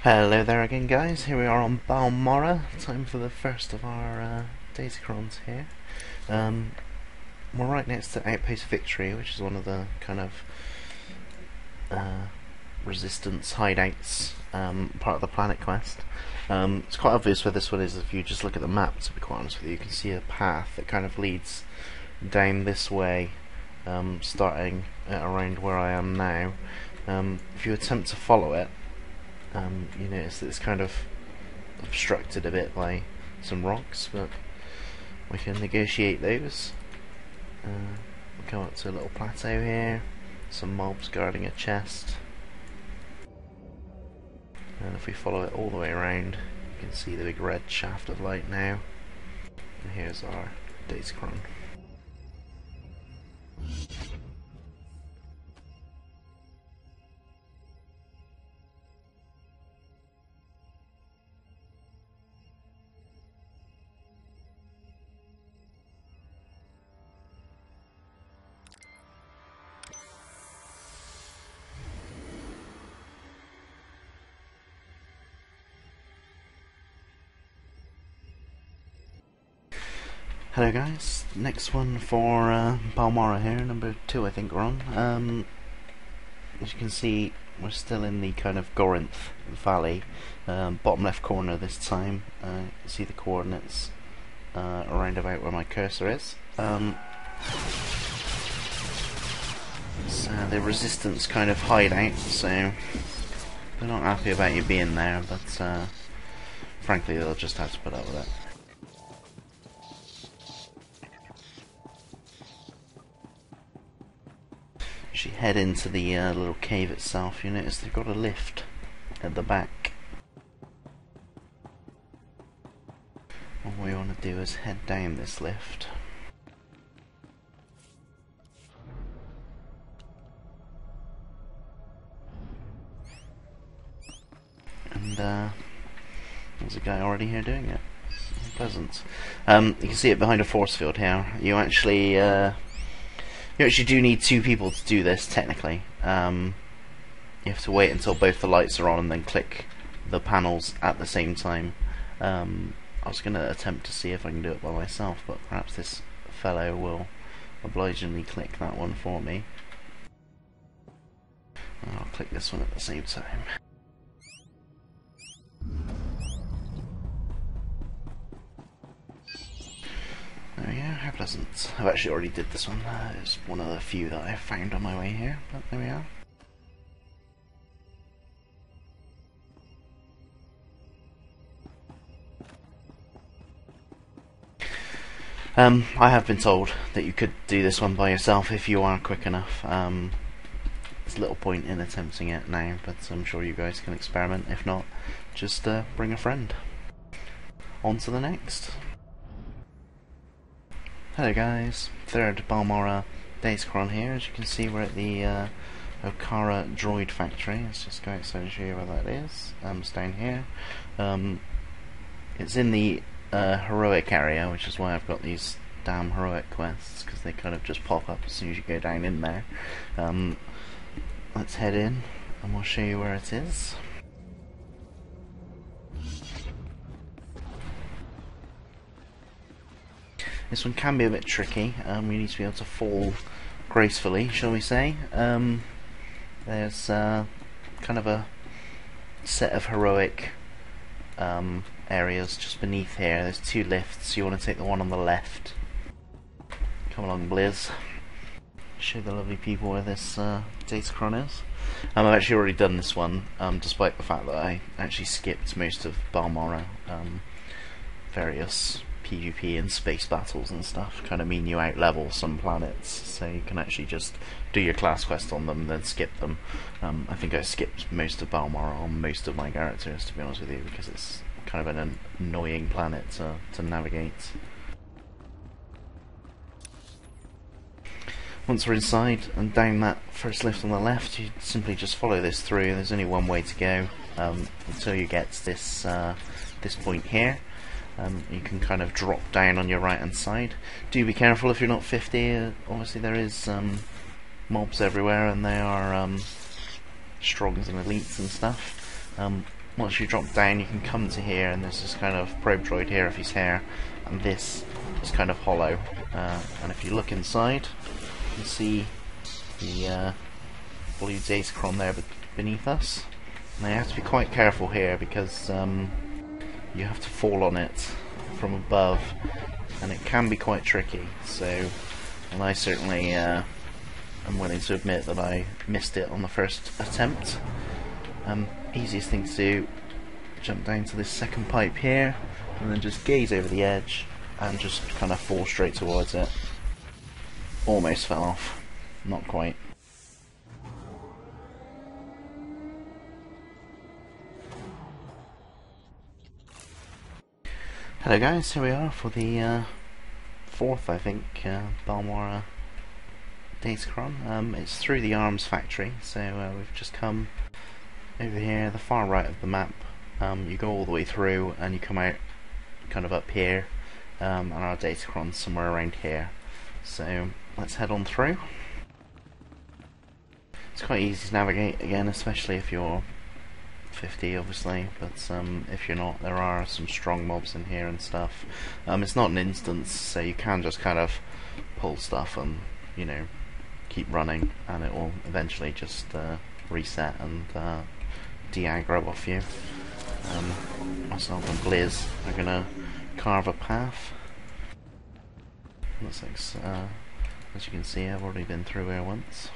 Hello there again, guys. Here we are on Balmorra. Time for the first of our Datacrons here. We're right next to Outpost Victory, which is one of the kind of resistance hideouts, part of the Planet Quest. It's quite obvious where this one is if you just look at the map, to be quite honest with you. You can see a path that kind of leads down this way, starting at around where I am now. If you attempt to follow it, you notice that it's kind of obstructed a bit by some rocks, but we can negotiate those. We come up to a little plateau here, some mobs guarding a chest, and if we follow it all the way around, you can see the big red shaft of light now, and here's our Datacron. Hello guys, next one for Balmorra here, number 2 I think we're on. As you can see, we're still in the kind of Corinth Valley, bottom left corner this time. You can see the coordinates around about where my cursor is. It's the resistance kind of hideout, so they're not happy about you being there, but frankly they'll just have to put up with it. As you head into the little cave itself, you notice they've got a lift at the back. What we want to do is head down this lift. And there's a guy already here doing it. Pleasant. You can see it behind a force field here. You actually do need 2 people to do this, technically. You have to wait until both the lights are on and then click the panels at the same time. I was going to attempt to see if I can do it by myself, but perhaps this fellow will obligingly click that one for me. And I'll click this one at the same time. There we go, how pleasant. I've actually already did this one. It's one of the few that I found on my way here, but there we are. I have been told that you could do this one by yourself if you are quick enough. There's little point in attempting it now, but I'm sure you guys can experiment. If not, just bring a friend. On to the next. Hello guys, 3rd Balmorra Datacron here. As you can see, we're at the Okara droid factory. Let's just go outside and show you where that is. It's down here. It's in the heroic area, which is why I've got these damn heroic quests, because they kind of just pop up as soon as you go down in there. Let's head in and we'll show you where it is. This one can be a bit tricky. We need to be able to fall gracefully, shall we say. There's kind of a set of heroic areas just beneath here. There's 2 lifts. You want to take the one on the left. Come along, Blizz. Show the lovely people where this Datacron is. I've actually already done this one, despite the fact that I actually skipped most of Balmorra. Various PvP and space battles and stuff kind of mean you out-level some planets, so you can actually just do your class quest on them and then skip them. I think I skipped most of Balmorra on most of my characters, to be honest with you, because it's kind of an annoying planet to navigate. Once we're inside and down that first lift on the left, you simply just follow this through. There's only one way to go until you get to this point here. You can kind of drop down on your right hand side. Do be careful if you're not 50. Obviously there is mobs everywhere, and they are strongs and elites and stuff. once you drop down, you can come to here, and there's this kind of probe droid here if he's here, and this is kind of hollow. And if you look inside, you can see the blue Datacron there beneath us. Now you have to be quite careful here because you have to fall on it from above, and it can be quite tricky. So, and I certainly am willing to admit that I missed it on the first attempt. Easiest thing to do, jump down to this second pipe here, and then just gaze over the edge and just kind of fall straight towards it. Almost fell off, not quite. Hello guys, here we are for the fourth, I think, Balmorra Datacron. It's through the arms factory, so we've just come over here, the far right of the map. You go all the way through and you come out kind of up here, and our Datacron's somewhere around here. So let's head on through. It's quite easy to navigate again, especially if you're 50 obviously, but if you're not, there are some strong mobs in here and stuff. It's not an instance, so you can just kind of pull stuff and, you know, keep running, and it will eventually just reset and de-aggro off you. Myself and Blizz are gonna carve a path. Looks like, as you can see, I've already been through here once.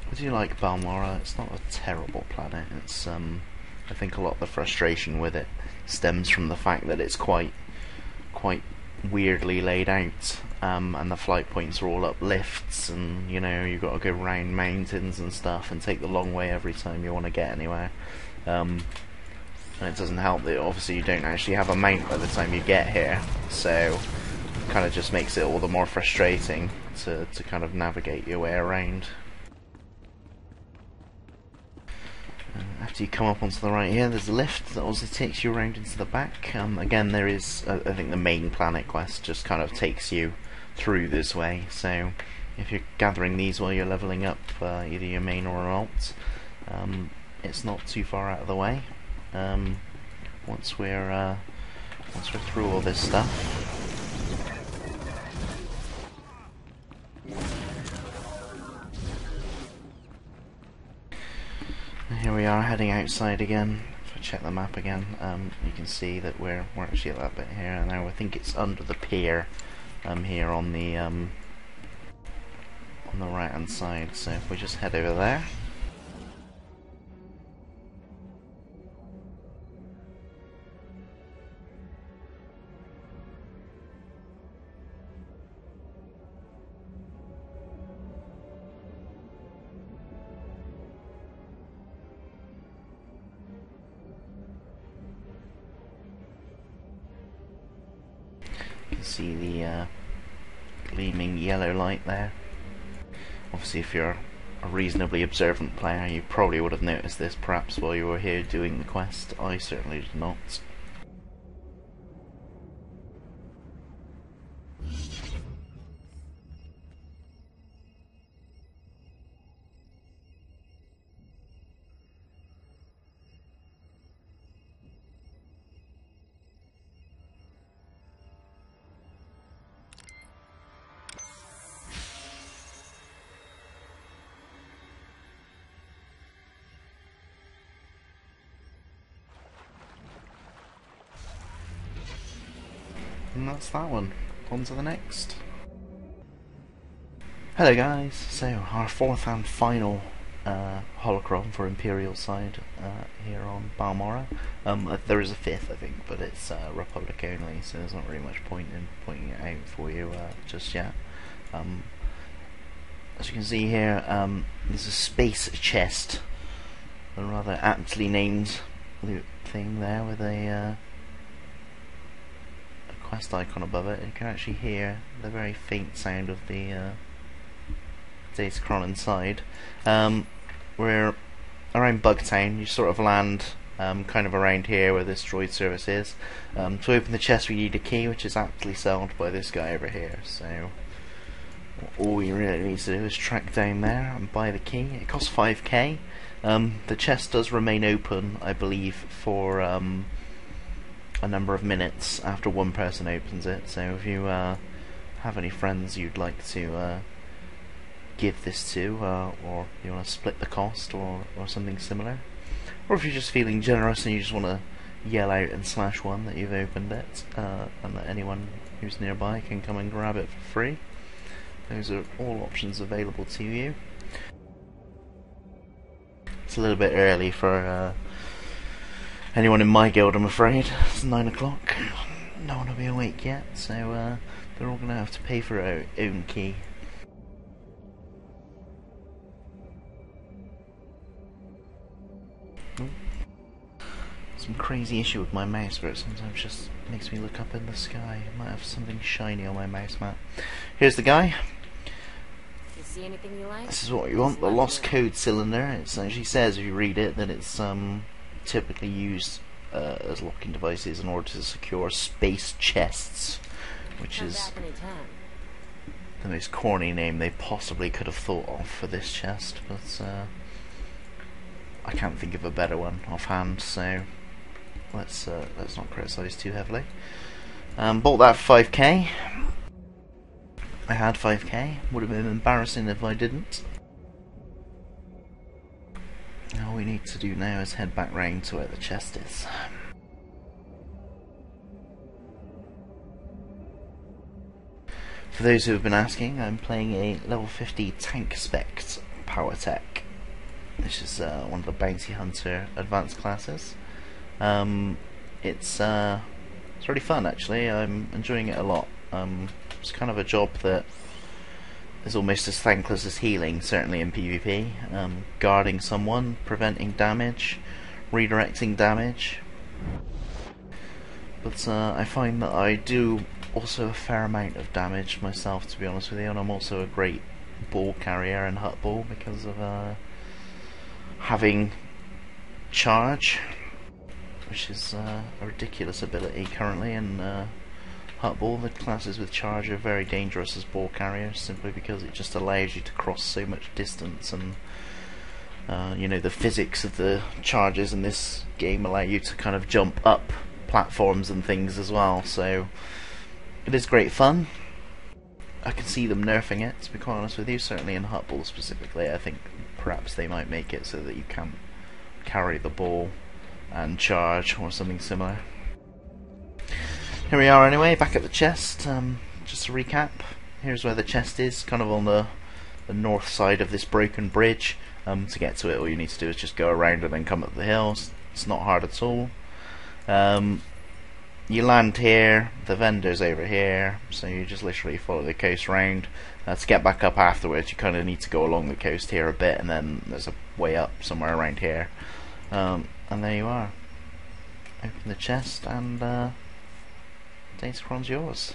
I do like Balmorra. It's not a terrible planet. It's I think a lot of the frustration with it stems from the fact that it's quite weirdly laid out, and the flight points are all up lifts, and you know, you've got to go round mountains and stuff and take the long way every time you want to get anywhere. And it doesn't help that obviously you don't actually have a mount by the time you get here, so it kind of just makes it all the more frustrating to kind of navigate your way around. After you come up onto the right here, there's a lift that also takes you around into the back. Again, there is, I think the main planet quest just kind of takes you through this way, so if you're gathering these while you're leveling up either your main or an alt, it's not too far out of the way. Once we're through all this stuff. Here we are heading outside again. If I check the map again, you can see that we're actually at that bit here now. I think it's under the pier here on the right hand side. So if we just head over there. You can see the gleaming yellow light there. Obviously, if you're a reasonably observant player, you probably would have noticed this perhaps while you were here doing the quest. I certainly did not. And that's that one. On to the next. Hello guys, so our fourth and final holocron for Imperial side here on Balmorra. There is a fifth I think, but it's Republic only, so there's not really much point in pointing it out for you just yet. As you can see here, there's a space chest, a rather aptly named loot thing there with a quest icon above it. You can actually hear the very faint sound of the Datacron inside. We're around Bugtown. You sort of land kind of around here where this droid service is. To open the chest we need a key, which is aptly sold by this guy over here. So all we really need to do is track down there and buy the key. It costs 5k. The chest does remain open, I believe, for a number of minutes after one person opens it. So if you have any friends you'd like to give this to, or you want to split the cost or something similar, or if you're just feeling generous and you just want to yell out and slash one that you've opened it, and that anyone who's nearby can come and grab it for free, those are all options available to you. It's a little bit early for anyone in my guild, I'm afraid. It's 9 o'clock. No one will be awake yet, so they're all going to have to pay for their own key. Some crazy issue with my mouse where it sometimes just makes me look up in the sky. I might have something shiny on my mouse mat. Here's the guy. You see anything you like? This is what you want, the lost code cylinder. It actually says, if you read it, that it's typically used as locking devices in order to secure space chests, which is the most corny name they possibly could have thought of for this chest, but I can't think of a better one offhand, so let's not criticise too heavily. Bought that for 5k. I had 5k. Would have been embarrassing if I didn't. All we need to do now is head back round to where the chest is. For those who have been asking, I'm playing a level 50 tank spec power tech. This is one of the bounty hunter advanced classes. It's really fun, actually. I'm enjoying it a lot. It's kind of a job that is almost as thankless as healing, certainly in PvP. Guarding someone, preventing damage, redirecting damage. But I find that I do also a fair amount of damage myself, to be honest with you, and I'm also a great ball carrier and hut ball because of having charge, which is a ridiculous ability currently in hut ball. The classes with charge are very dangerous as ball carriers, simply because it just allows you to cross so much distance, and you know, the physics of the charges in this game allow you to kind of jump up platforms and things as well, so it is great fun. I can see them nerfing it, to be quite honest with you, certainly in hut ball specifically. I think perhaps they might make it so that you can't carry the ball and charge or something similar. Here we are anyway, back at the chest. Just to recap, here's where the chest is, kind of on the north side of this broken bridge. To get to it, all you need to do is just go around and then come up the hills. It's not hard at all. You land here, the vendor's over here, so you just literally follow the coast round. To get back up afterwards, you kind of need to go along the coast here a bit, and then there's a way up somewhere around here. And there you are. Open the chest, and Datacron's yours.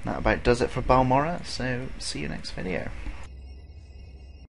That about does it for Balmorra, so see you next video.